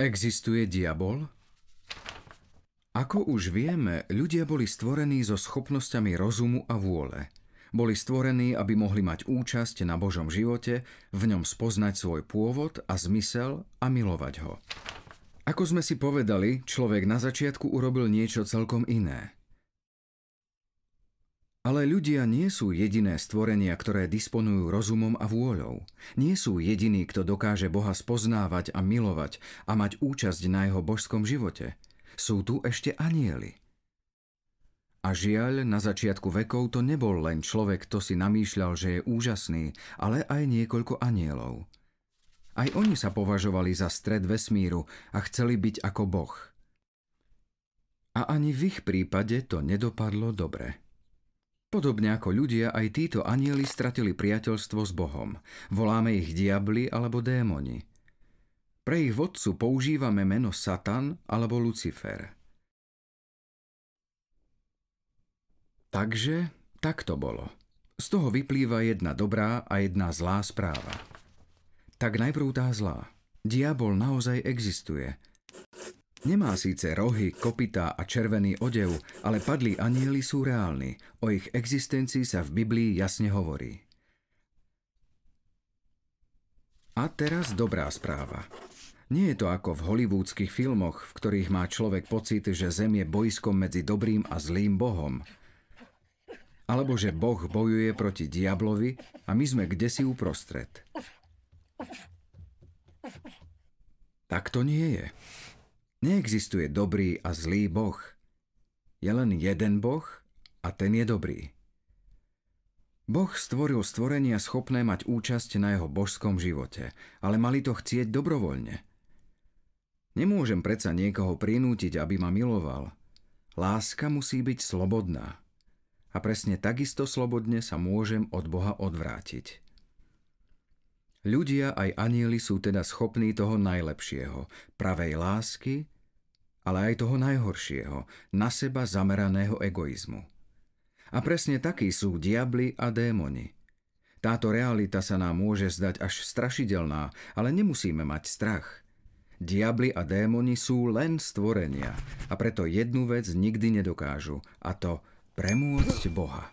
Existuje diabol? Ako už vieme, ľudia boli stvorení so schopnosťami rozumu a vôle. Boli stvorení, aby mohli mať účasť na Božom živote, v ňom spoznať svoj pôvod a zmysel a milovať ho. Ako sme si povedali, človek na začiatku urobil niečo celkom iné. Ale ľudia nie sú jediné stvorenia, ktoré disponujú rozumom a vôľou. Nie sú jediní, kto dokáže Boha spoznávať a milovať a mať účasť na jeho božskom živote. Sú tu ešte anjeli. A žiaľ, na začiatku vekov to nebol len človek, kto si namýšľal, že je úžasný, ale aj niekoľko anjelov. Aj oni sa považovali za stred vesmíru a chceli byť ako Boh. A ani v ich prípade to nedopadlo dobre. Podobne ako ľudia, aj títo anjeli stratili priateľstvo s Bohom. Voláme ich diabli alebo démoni. Pre ich vodcu používame meno Satan alebo Lucifer. Takže tak to bolo. Z toho vyplýva jedna dobrá a jedna zlá správa. Tak najprv tá zlá. Diabol naozaj existuje. Nemá síce rohy, kopytá a červený odev, ale padlí anjeli sú reálni. O ich existencii sa v Biblii jasne hovorí. A teraz dobrá správa. Nie je to ako v hollywoodských filmoch, v ktorých má človek pocit, že Zem je bojskom medzi dobrým a zlým Bohom. Alebo že Boh bojuje proti diablovi a my sme kdesi uprostred. Tak to nie je. Neexistuje dobrý a zlý Boh. Je len jeden Boh a ten je dobrý. Boh stvoril stvorenia schopné mať účasť na jeho božskom živote, ale mali to chcieť dobrovoľne. Nemôžem predsa niekoho prinútiť, aby ma miloval. Láska musí byť slobodná. A presne takisto slobodne sa môžem od Boha odvrátiť. Ľudia aj anjeli sú teda schopní toho najlepšieho, pravej lásky, ale aj toho najhoršieho, na seba zameraného egoizmu. A presne takí sú diabli a démoni. Táto realita sa nám môže zdať až strašidelná, ale nemusíme mať strach. Diabli a démoni sú len stvorenia a preto jednu vec nikdy nedokážu, a to premôcť Boha.